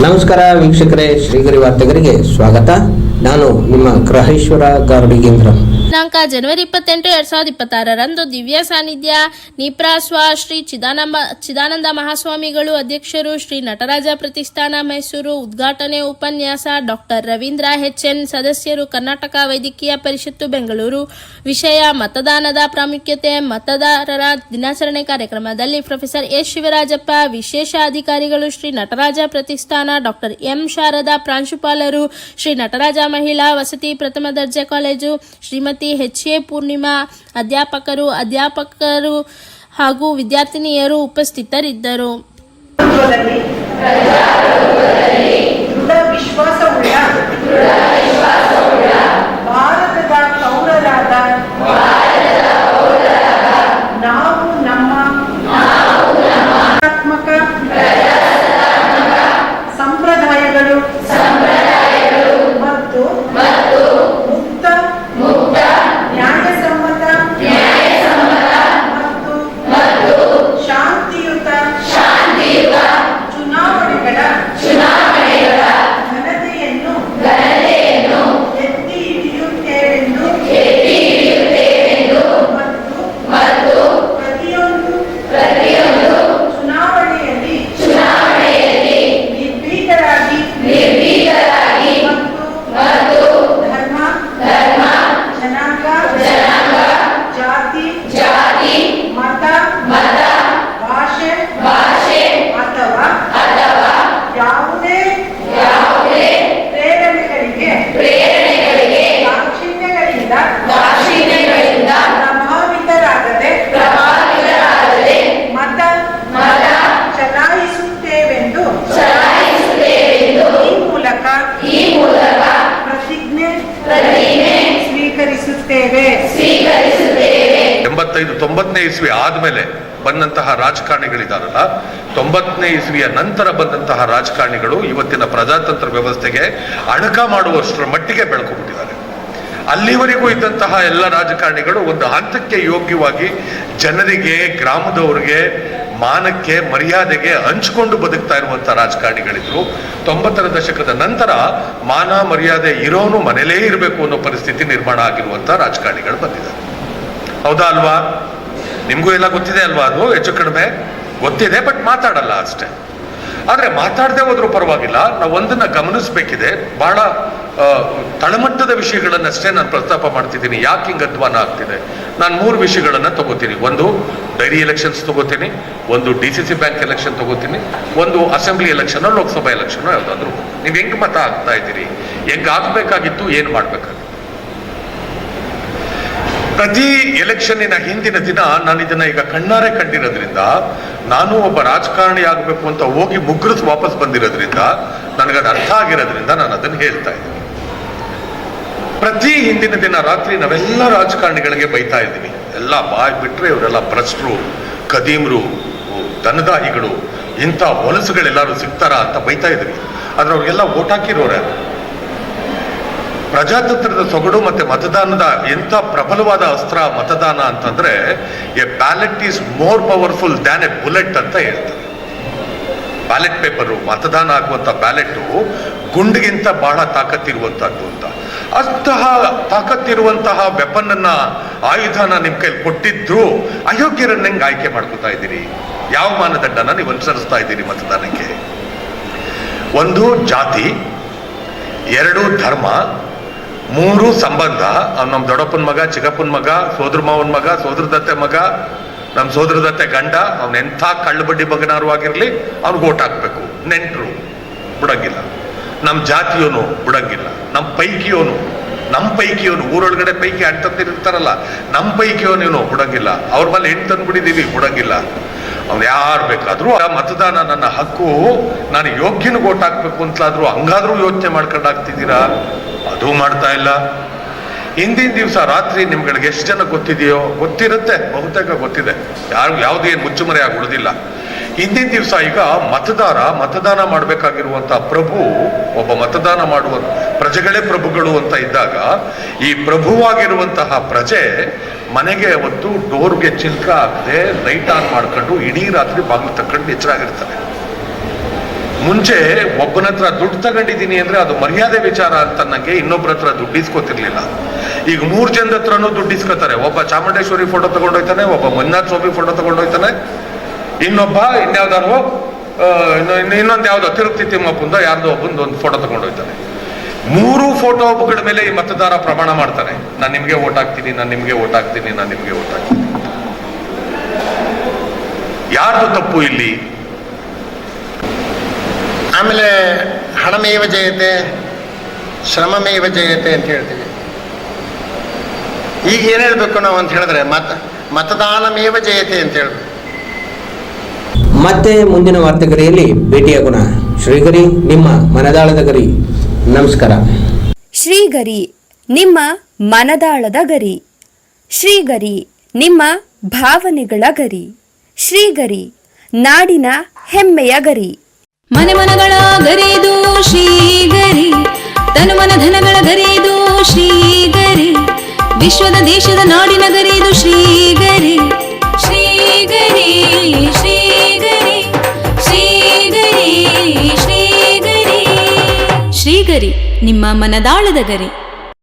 ನಮಸ್ಕಾರ ವೀಕ್ಷಕರೇ, ಶ್ರೀಗರಿ ವಾರ್ತೆಗರಿಗೆ ಸ್ವಾಗತ. ನಾನು ನಿಮ್ಮ ಗ್ರಹೇಶ್ವರ ಗಾರ್ಡಿಗೇಂದ್ರ. ದಿನಾಂಕ ಜನವರಿ 28, 2026ರಂದು ದಿವ್ಯ ಸಾನ್ನಿಧ್ಯ ನಿಪ್ರಾಸ್ವ ಶ್ರೀ ಚಿದಾನಂದ ಮಹಾಸ್ವಾಮಿಗಳು ಅಧ್ಯಕ್ಷರು, ಶ್ರೀ ನಟರಾಜ ಪ್ರತಿಷ್ಠಾನ ಮೈಸೂರು. ಉದ್ಘಾಟನೆ ಉಪನ್ಯಾಸ ಡಾಕ್ಟರ್ ರವೀಂದ್ರ HN. ಸದಸ್ಯರು ಕರ್ನಾಟಕ ವೈದ್ಯಕೀಯ ಪರಿಷತ್ತು ಬೆಂಗಳೂರು. ವಿಷಯ ಮತದಾನದ ಪ್ರಾಮುಖ್ಯತೆ. ಮತದಾರರ ದಿನಾಚರಣೆ ಕಾರ್ಯಕ್ರಮದಲ್ಲಿ ಪ್ರೊಫೆಸರ್ ಎಸ್ ಶಿವರಾಜಪ್ಪ, ವಿಶೇಷ ಅಧಿಕಾರಿಗಳು ಶ್ರೀ ನಟರಾಜ ಪ್ರತಿಷ್ಠಾನ, ಡಾಕ್ಟರ್ ಎಂ ಶಾರದಾ, ಪ್ರಾಂಶುಪಾಲರು ಶ್ರೀ ನಟರಾಜ ಮಹಿಳಾ ವಸತಿ ಪ್ರಥಮ ದರ್ಜೆ ಕಾಲೇಜು, ಶ್ರೀಮತಿ HA ಪೂರ್ಣಿಮಾ, ಅಧ್ಯಾಪಕರು ಹಾಗೂ ವಿದ್ಯಾರ್ಥಿನಿಯರು ಉಪಸ್ಥಿತರಿದ್ದರು. ಸ್ವೀಕರಿಸುತ್ತೇವೆ. 89ನೇ ಇಸ್ವಿ ಆದ್ಮೇಲೆ ಬಂದಂತಹ ರಾಜಕಾರಣಿಗಳಿದಾರಲ್ಲ, 90ನೇ ಇಸ್ವಿಯ ನಂತರ ಬಂದಂತಹ ರಾಜಕಾರಣಿಗಳು ಇವತ್ತಿನ ಪ್ರಜಾತಂತ್ರ ವ್ಯವಸ್ಥೆಗೆ ಅಣಕ ಮಾಡುವಷ್ಟರ ಮಟ್ಟಿಗೆ ಬೆಳ್ಕೊಂಡ್ಬಿಟ್ಟಿದ್ದಾರೆ. ಅಲ್ಲಿವರೆಗೂ ಇದ್ದಂತಹ ಎಲ್ಲ ರಾಜಕಾರಣಿಗಳು ಒಂದು ಹಂತಕ್ಕೆ ಯೋಗ್ಯವಾಗಿ ಜನರಿಗೆ, ಗ್ರಾಮದವರಿಗೆ, ಮಾನಕ್ಕೆ, ಮರ್ಯಾದೆಗೆ ಹಂಚಿಕೊಂಡು ಬದುಕ್ತಾ ಇರುವಂತಹ ರಾಜಕಾರಣಿಗಳಿದ್ರು. 90ರ ದಶಕದ ನಂತರ ಮಾನ ಮರ್ಯಾದೆ ಇರೋನು ಮನೇಲೇ ಇರಬೇಕು ಅನ್ನೋ ಪರಿಸ್ಥಿತಿ ನಿರ್ಮಾಣ ಆಗಿರುವಂತಹ ರಾಜಕಾರಣಿಗಳು ಬಂದಿದ್ದಾರೆ. ಹೌದಾ ಅಲ್ವಾ? ನಿಮ್ಗೂ ಎಲ್ಲ ಗೊತ್ತಿದೆ ಅಲ್ವಾ? ಅದು ಹೆಚ್ಚು ಕಡಿಮೆ ಗೊತ್ತಿದೆ, ಬಟ್ ಮಾತಾಡಲ್ಲ ಅಷ್ಟೇ. ಆದ್ರೆ ಮಾತಾಡದೆ ಹೋದ್ರೂ ಪರವಾಗಿಲ್ಲ. ನಾವು ಒಂದನ್ನ ಗಮನಿಸ್ಬೇಕಿದೆ. ಬಹಳ ತಳಮಟ್ಟದ ವಿಷಯಗಳನ್ನಷ್ಟೇ ನಾನು ಪ್ರಸ್ತಾಪ ಮಾಡ್ತಿದ್ದೀನಿ. ಯಾಕೆ ಹಿಂಗೆ ಅಧ್ವಾನ ಆಗ್ತಿದೆ? ನಾನು 3 ವಿಷಯಗಳನ್ನ ತಗೋತೀನಿ. ಒಂದು ಡೈರಿ ಎಲೆಕ್ಷನ್ಸ್ ತಗೋತೀನಿ, ಒಂದು DCC ಬ್ಯಾಂಕ್ ಎಲೆಕ್ಷನ್ ತಗೋತೀನಿ, ಒಂದು ಅಸೆಂಬ್ಲಿ ಎಲೆಕ್ಷನ್, ಲೋಕಸಭಾ ಎಲೆಕ್ಷನ್, ಯಾವ್ದಾದ್ರು. ನೀವು ಹೆಂಗ್ ಮತ ಆಗ್ತಾ ಇದ್ದೀರಿ, ಹೆಂಗ್ ಆಗ್ಬೇಕಾಗಿತ್ತು, ಏನ್ ಮಾಡ್ಬೇಕಾಗಿತ್ತು? ಪ್ರತಿ ಎಲೆಕ್ಷನ್ನಿನ ಹಿಂದಿನ ದಿನ ನಾನು ಇದನ್ನ ಈಗ ಕಣ್ಣಾರೆ ಕಂಡಿರೋದ್ರಿಂದ, ನಾನು ಒಬ್ಬ ರಾಜಕಾರಣಿ ಆಗಬೇಕು ಅಂತ ಹೋಗಿ ಮುಗ್ರಸ್ ವಾಪಸ್ ಬಂದಿರೋದ್ರಿಂದ, ನನಗದು ಅರ್ಥ ಆಗಿರೋದ್ರಿಂದ ನಾನು ಅದನ್ನು ಹೇಳ್ತಾ ಇದ್ದೀನಿ. ಪ್ರತಿ ಹಿಂದಿನ ದಿನ ರಾತ್ರಿ ನಾವೆಲ್ಲ ರಾಜಕಾರಣಿಗಳಿಗೆ ಬೈತಾ ಇದ್ದೀವಿ. ಎಲ್ಲ ಬಾಯ್ ಬಿಟ್ರೆ ಇವರೆಲ್ಲ ಭ್ರಷ್ಟರು, ಕದೀಮ್ರು, ದನದಾಹಿಗಳು, ಇಂಥ ಹೊಲಸುಗಳೆಲ್ಲರೂ ಸಿಗ್ತಾರ ಅಂತ ಬೈತಾ ಇದ್ವಿ. ಆದ್ರೆ ಅವ್ರಿಗೆಲ್ಲ ಓಟ್ ಹಾಕಿರೋರೆ. ಪ್ರಜಾತಂತ್ರದ ಸೊಗಡು ಮತ್ತೆ ಮತದಾನದ ಎಂಥ ಪ್ರಬಲವಾದ ಅಸ್ತ್ರ ಮತದಾನ ಅಂತಂದ್ರೆ, A ballot is more powerful than A bullet ಅಂತ ಹೇಳ್ತಾರೆ. ಬ್ಯಾಲೆಟ್ ಪೇಪರು, ಮತದಾನ ಆಗುವಂತ ಬ್ಯಾಲೆಟ್ ಗುಂಡಿಗಿಂತ ಬಹಳ ತಾಕತ್ತಿರುವಂತಹದ್ದು ಅಂತ. ಅಂತಹ ತಾಕತ್ತಿರುವಂತಹ ವೆಪನ್ ಅನ್ನ, ಆಯುಧನ ನಿಮ್ ಕೈಲಿ ಕೊಟ್ಟಿದ್ರು ಅಯೋಗ್ಯರನ್ನ ಹೆಂಗ್ ಆಯ್ಕೆ ಮಾಡ್ಕೊತಾ ಇದ್ದೀರಿ? ಯಾವ ಮಾನದಂಡನ ನೀವು ಅನುಸರಿಸ್ತಾ ಇದ್ದೀರಿ ಮತದಾನಕ್ಕೆ? 1 ಜಾತಿ, 2 ಧರ್ಮ, 3 ಸಂಬಂಧ. ನಮ್ಮ ದೊಡ್ಡಪ್ಪನ ಮಗ, ಚಿಕ್ಕಪ್ಪನ ಮಗ, ಸೋದರ ಮಾವನ ಮಗ, ಸೋದರದತ್ತೆ ಮಗ, ನಮ್ಮ ಸೋದರದತ್ತೆ ಗಂಡ, ಅವ್ನ ಎಂಥ ಕಳ್ಳ ಬಡ್ಡಿ ಮಗನಾರು ಆಗಿರ್ಲಿ, ಅವ್ನಿಗೆ ಓಟ್ ಹಾಕ್ಬೇಕು. ನೆಂಟರು ಬಿಡಂಗಿಲ್ಲ, ನಮ್ಮ ಜಾತಿಯೋನು ಬಿಡಂಗಿಲ್ಲ, ನಮ್ಮ ಪೈಕಿಯೋನು ಊರೊಳಗಡೆ ಪೈಕಿ ಅಂತಿರ್ತಾರಲ್ಲ, ನಮ್ಮ ಪೈಕಿಯೋನು ಬಿಡಂಗಿಲ್ಲ. ಅವ್ರ ಮೇಲೆ ಹೆಣ್ಣು ತಂದ್ಬಿಟ್ಟಿದೀವಿ, ಬಿಡಂಗಿಲ್ಲ. ಅವ್ನು ಯಾರು ಬೇಕಾದ್ರೂ ಮತದಾನ ನನ್ನ ಹಕ್ಕು, ನಾನು ಯೋಗ್ಯನಿಗೆ ಓಟ್ ಹಾಕ್ಬೇಕು ಅಂತಲಾದ್ರೂ ಹಂಗಾದ್ರೂ ಯೋಚನೆ ಮಾಡ್ಕೊಂಡು ಹಾಕ್ತಿದ್ದೀರಾ? ಅದು ಮಾಡ್ತಾ ಇಲ್ಲ. ಹಿಂದಿನ ದಿವಸ ರಾತ್ರಿ ನಿಮ್ಗಳಿಗೆ ಎಷ್ಟು ಜನ ಗೊತ್ತಿದೆಯೋ? ಗೊತ್ತಿರುತ್ತೆ, ಬಹುತೇಕ ಗೊತ್ತಿದೆ. ಯಾವುದೇನು ಮುಚ್ಚುಮರೆ ಆಗಿ ಉಳಿದಿಲ್ಲ. ಹಿಂದಿನ ದಿವಸ ಈಗ ಮತದಾನ ಮಾಡಬೇಕಾಗಿರುವಂತಹ ಪ್ರಭು, ಒಬ್ಬ ಮತದಾನ ಮಾಡುವ ಪ್ರಜೆಗಳೇ ಪ್ರಭುಗಳು ಅಂತ ಇದ್ದಾಗ, ಈ ಪ್ರಭುವಾಗಿರುವಂತಹ ಪ್ರಜೆ ಮನೆಗೆ ಅವತ್ತು ಡೋರ್ಗೆ ಚಿಲ್ಕ ಹಾಕದೆ ಲೈಟ್ ಆನ್ ಮಾಡ್ಕೊಂಡು ಇಡೀ ರಾತ್ರಿ ಬಾಗಿಲು ತಕ್ಕೊಂಡು ಎಚ್ಚರಾಗಿರ್ತಾರೆ. ಮುಂಚೆ ಒಬ್ಬನ ಹತ್ರ ದುಡ್ಡು ತಗೊಂಡಿದ್ದೀನಿ ಅಂದ್ರೆ ಅದು ಮರ್ಯಾದೆ ವಿಚಾರ ಅಂತ ನಂಗೆ ಇನ್ನೊಬ್ಬರ ಹತ್ರ ದುಡ್ಡು ಇಸ್ಕೊತಿರ್ಲಿಲ್ಲ. ಈಗ 3 ಜನದ ಹತ್ರನೂ ದುಡ್ಡು ಇಸ್ಕೊತಾರೆ. ಒಬ್ಬ ಚಾಮುಂಡೇಶ್ವರಿ ಫೋಟೋ ತಗೊಂಡೋಯ್ತಾನೆ, ಒಬ್ಬ ಮಂಜುನಾಥ ಸ್ವಾಮಿ ಫೋಟೋ ತಗೊಂಡೋಯ್ತಾನೆ, ಇನ್ನೊಬ್ಬ ಇನ್ಯಾವ್ದಾರು ಇನ್ನೊಂದು ಯಾವ್ದೋ ತಿರುಪತಿ ತಿಮ್ಮಪ್ಪಂದೋ ಯಾರ್ದೋ ಒಬ್ಬಂದು ಒಂದು ಫೋಟೋ ತಗೊಂಡೋಯ್ತಾನೆ. 3 ಫೋಟೋಗಳ ಮೇಲೆ ಈ ಮತದಾರ ಪ್ರಮಾಣ ಮಾಡ್ತಾನೆ, ನಾನು ನಿಮ್ಗೆ ಓಟ್ ಹಾಕ್ತೀನಿ, ನಾನು ನಿಮ್ಗೆ ಓಟ್ ಹಾಕ್ತೀನಿ, ನಾನು ನಿಮ್ಗೆ ಓಟ್ ಹಾಕ್ತೀನಿ. ಯಾರ್ದು ತಪ್ಪು ಇಲ್ಲಿ? ಆಮೇಲೆ ಹಣಮೇವ ಜಯತೆ ಶ್ರಮಮೇವ ಜಯತೆ ಅಂತ ಹೇಳ್ತೀವಿ. ಈಗ ಏನು ಹೇಳ್ಬೇಕು ನಾವು ಅಂತ ಹೇಳಿದ್ರೆ ಮತದಾನಮೇವ ಜಯತೆ ಅಂತ ಹೇಳ್ಬೇಕು. ಮತ್ತೆ ಮುಂದಿನ ವಾರ್ತೆಗರಿಯಲ್ಲಿ ಭೇಟಿಯಾಗೋಣ. ಶ್ರೀಗರಿ, ನಿಮ್ಮ ಮನದಾಳದ ಗರಿ. ನಮಸ್ಕಾರ. ಶ್ರೀಗರಿ, ನಿಮ್ಮ ಮನದಾಳದ ಗರಿ. ಶ್ರೀಗರಿ, ನಿಮ್ಮ ಭಾವನೆಗಳ ಗರಿ. ಶ್ರೀಗರಿ, ನಾಡಿನ ಹೆಮ್ಮೆಯ ಗರಿ. ಮನೆ ಮನಗಳ ಗರಿದು ಶ್ರೀಗರಿ, ತನು ಮನ ಧನಗಳ ಗರಿದು ಶ್ರೀಗರಿ, ವಿಶ್ವದ ದೇಶದ ನಾಡಿನ ಗರಿದು ಶ್ರೀಗರಿ. ಶ್ರೀಗರಿ ಶ್ರೀಗರಿ ಶ್ರೀಗರಿ ಶ್ರೀಗರಿ ಶ್ರೀಗರಿ, ನಿಮ್ಮ ಮನದಾಳದ ಗರಿ.